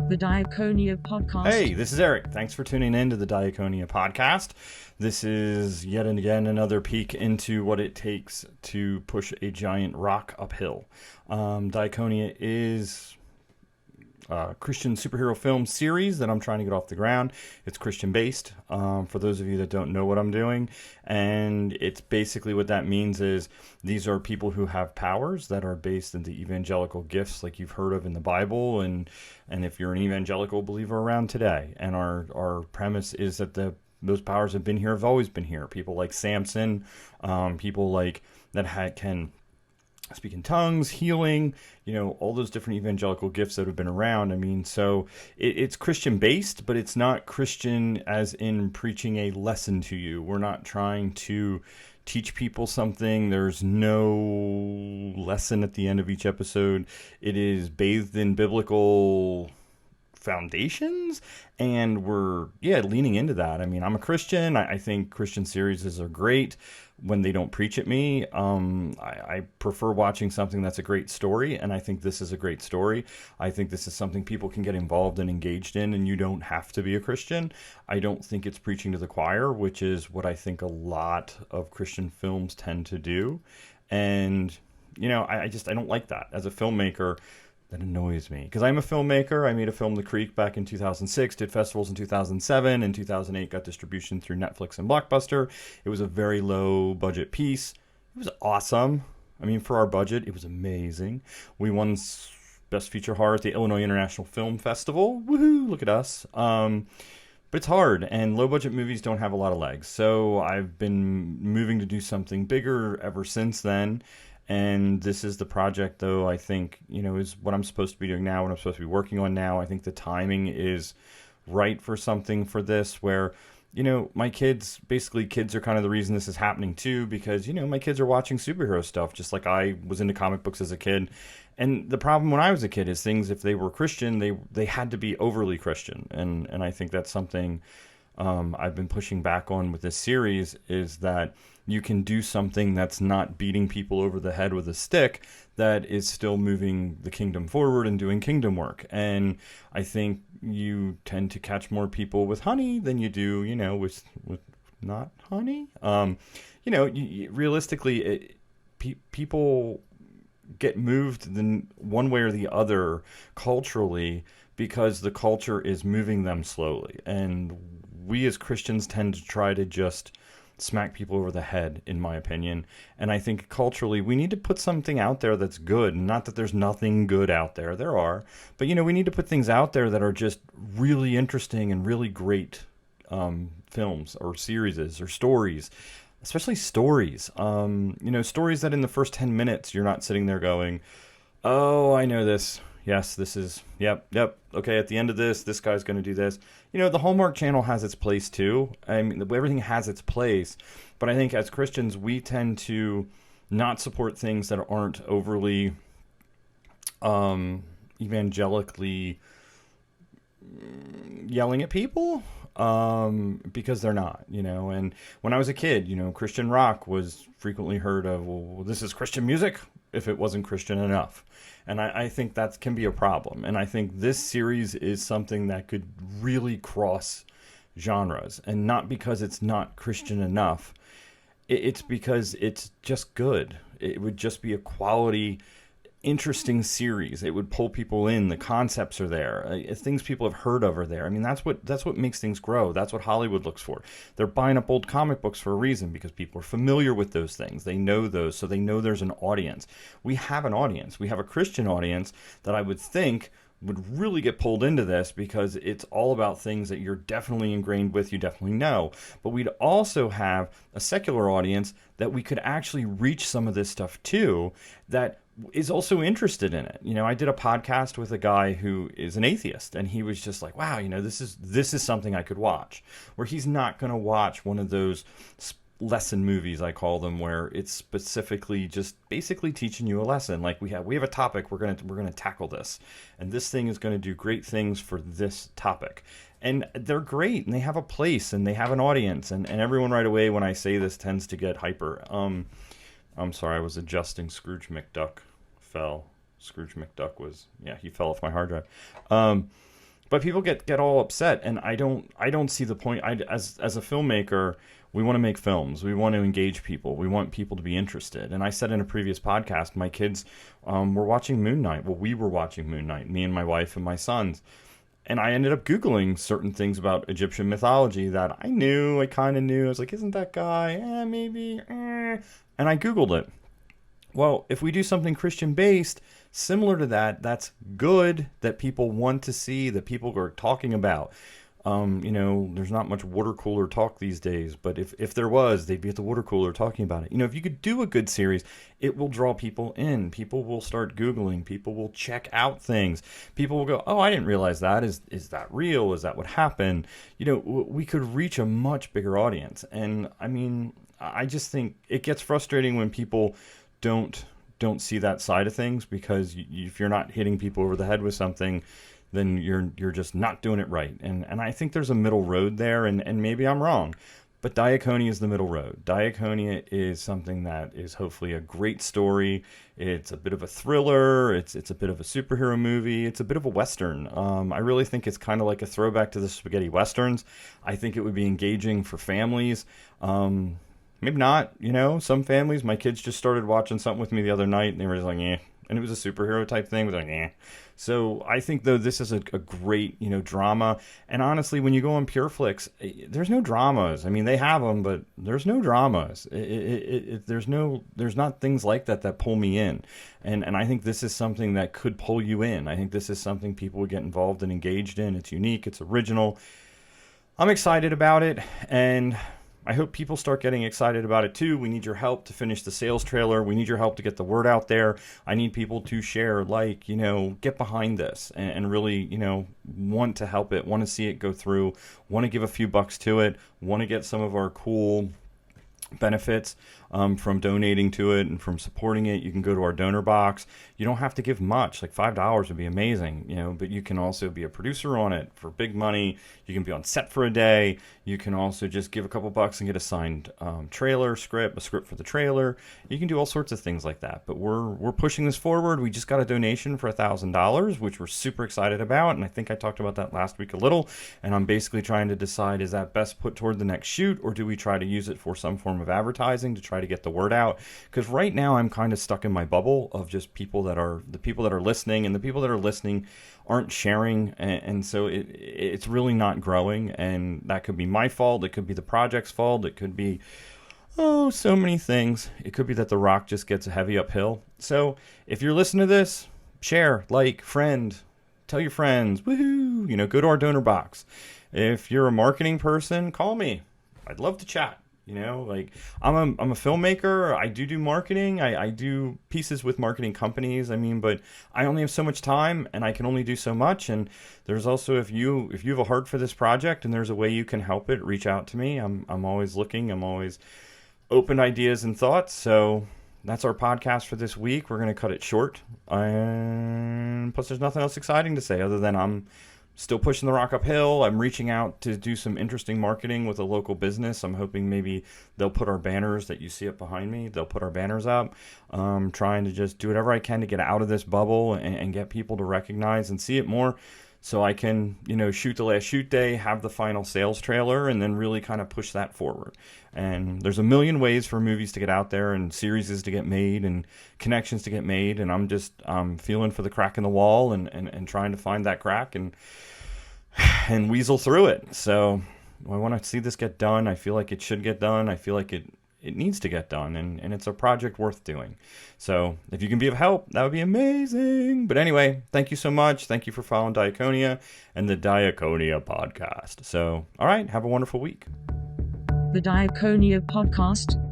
The Diakonia podcast. Hey, this is Eric. Thanks for tuning in to the Diakonia podcast. This is yet again another peek into what it takes to push a giant rock uphill. Diakonia is a Christian superhero film series that I'm trying to get off the ground. It's Christian based, for those of you that don't know what I'm doing. And it's basically what that means is these are people who have powers that are based in the evangelical gifts like you've heard of in the Bible. And if you're an evangelical believer around today. And our premise is that those powers have been here, have always been here. People like Samson, people like that can speak in tongues, healing, all those different evangelical gifts that have been around. I mean, so it's Christian based, but it's not Christian as in preaching a lesson to you. We're not trying to teach people something. There's no lesson at the end of each episode. It is bathed in biblical foundations, and we're leaning into that. I mean, I'm a Christian. I think Christian series are great when they don't preach at me. I prefer watching something that's a great story, and I think this is a great story. I think this is something people can get involved and engaged in, and you don't have to be a Christian. I don't think it's preaching to the choir, which is what I think a lot of Christian films tend to do. And I don't like that as a filmmaker. That annoys me because I'm a filmmaker. I made a film, The Creek, back in 2006, did festivals in 2007. In 2008, got distribution through Netflix and Blockbuster. It was a very low budget piece. It was awesome. I mean, for our budget, it was amazing. We won Best Feature Horror at the Illinois International Film Festival. Woohoo, look at us. But it's hard, and low budget movies don't have a lot of legs. So I've been moving to do something bigger ever since then. And this is the project, though, I think, is what I'm supposed to be doing now, what I'm supposed to be working on now. I think the timing is right for something for this where, my kids are kind of the reason this is happening, too, because, my kids are watching superhero stuff, just like I was into comic books as a kid. And the problem when I was a kid is things, if they were Christian, they had to be overly Christian. And I think that's something I've been pushing back on with this series is that you can do something that's not beating people over the head with a stick, that is still moving the kingdom forward and doing kingdom work. And I think you tend to catch more people with honey than you do, with not honey. Realistically, people get moved one way or the other culturally because the culture is moving them slowly. And we as Christians tend to try to just smack people over the head, in my opinion. And I think culturally we need to put something out there that's good. Not that there's nothing good out there. There are. But, we need to put things out there that are just really interesting and really great films or series or stories. Especially stories. Stories that in the first 10 minutes you're not sitting there going, oh, I know this. Yes, this is, yep. Okay, at the end of this guy's going to do this. The Hallmark Channel has its place too. I mean, everything has its place. But I think as Christians, we tend to not support things that aren't overly evangelically yelling at people. Because they're not, and when I was a kid, Christian rock was frequently heard of, well, this is Christian music, if it wasn't Christian enough. And I think that can be a problem. And I think this series is something that could really cross genres, and not because it's not Christian enough. It's because it's just good. It would just be a quality, interesting series. It would pull people in. The concepts are there. Things people have heard of are there. I mean, that's what makes things grow. That's what Hollywood looks for. They're buying up old comic books for a reason, because people are familiar with those things. They know those, so they know there's an audience. We have an audience. We have a Christian audience that I would think would really get pulled into this, because it's all about things that you're definitely ingrained with, you definitely know. But we'd also have a secular audience that we could actually reach some of this stuff too, that is also interested in it. I did a podcast with a guy who is an atheist, and he was just like, wow, this is something I could watch, where he's not going to watch one of those lesson movies, I call them, where it's specifically just basically teaching you a lesson. Like we have a topic, we're gonna tackle this, and this thing is going to do great things for this topic. And they're great, and they have a place, and they have an audience, and everyone right away when I say this tends to get hyper. I'm sorry, I was adjusting. Scrooge McDuck fell. Scrooge McDuck he fell off my hard drive. But people get all upset, and I don't see the point. As a filmmaker, we want to make films. We want to engage people. We want people to be interested. And I said in a previous podcast, my kids were watching Moon Knight. Well, we were watching Moon Knight, me and my wife and my sons. And I ended up Googling certain things about Egyptian mythology that I knew, I kind of knew. I was like, isn't that guy? Maybe. And I Googled it. Well, if we do something Christian-based, similar to that, that's good, that people want to see, that people are talking about. There's not much water cooler talk these days, but if there was, they'd be at the water cooler talking about it. If you could do a good series, it will draw people in. People will start Googling. People will check out things. People will go, oh, I didn't realize that. Is that real? Is that what happened? We could reach a much bigger audience. And I mean, I just think it gets frustrating when people don't see that side of things, because if you're not hitting people over the head with something, then you're just not doing it right. And I think there's a middle road there, and maybe I'm wrong, but Diakonia is the middle road. Diakonia is something that is hopefully a great story. It's a bit of a thriller. It's a bit of a superhero movie. It's a bit of a Western. I really think it's kind of like a throwback to the spaghetti Westerns. I think it would be engaging for families. Maybe not, some families. My kids just started watching something with me the other night, and they were just like, eh. And it was a superhero type thing. It was like, eh. So I think, though, this is a great, drama. And honestly, when you go on Pure Flix, there's no dramas. I mean, they have them, but there's no dramas. There's not things like that pull me in. And I think this is something that could pull you in. I think this is something people would get involved and engaged in. It's unique. It's original. I'm excited about it. And I hope people start getting excited about it too. We need your help to finish the sales trailer. We need your help to get the word out there. I need people to share, get behind this and really, want to help it, want to see it go through, want to give a few bucks to it, want to get some of our cool benefits from donating to it and from supporting it. You can go to our donor box. You don't have to give much, like $5 would be amazing, but you can also be a producer on it for big money. You can be on set for a day. You can also just give a couple bucks and get a signed trailer script, a script for the trailer. You can do all sorts of things like that. But we're pushing this forward. We just got a donation for $1,000, which we're super excited about. And I think I talked about that last week a little. And I'm basically trying to decide, is that best put toward the next shoot, or do we try to use it for some form of advertising to try to get the word out? Because right now I'm kind of stuck in my bubble of just people that are listening, and the people that are listening aren't sharing, and so it's really not growing. And that could be my fault. It could be the project's fault. It could be so many things. It could be that the rock just gets heavy uphill. So if you're listening to this, share, like, friend, tell your friends, woohoo, go to our donor box. If you're a marketing person, call me. I'd love to chat. I'm a filmmaker. I do marketing. I do pieces with marketing companies. But I only have so much time, and I can only do so much. And there's also, if you have a heart for this project and there's a way you can help it, reach out to me. I'm always looking. I'm always open to ideas and thoughts. So that's our podcast for this week. We're going to cut it short. And plus, there's nothing else exciting to say other than I'm still pushing the rock uphill. I'm reaching out to do some interesting marketing with a local business. I'm hoping maybe they'll put our banners that you see up behind me. They'll put our banners up. Trying to just do whatever I can to get out of this bubble and get people to recognize and see it more, so I can, shoot the last shoot day, have the final sales trailer, and then really kind of push that forward. And there's a million ways for movies to get out there, and series to get made, and connections to get made. And I'm just feeling for the crack in the wall and trying to find that crack and weasel through it. So I want to see this get done. I feel like it should get done. I feel like it needs to get done, and it's a project worth doing. So if you can be of help, that would be amazing. But anyway, thank you so much. Thank you for following Diakonia and the Diakonia podcast. So, all right, have a wonderful week. The Diakonia podcast.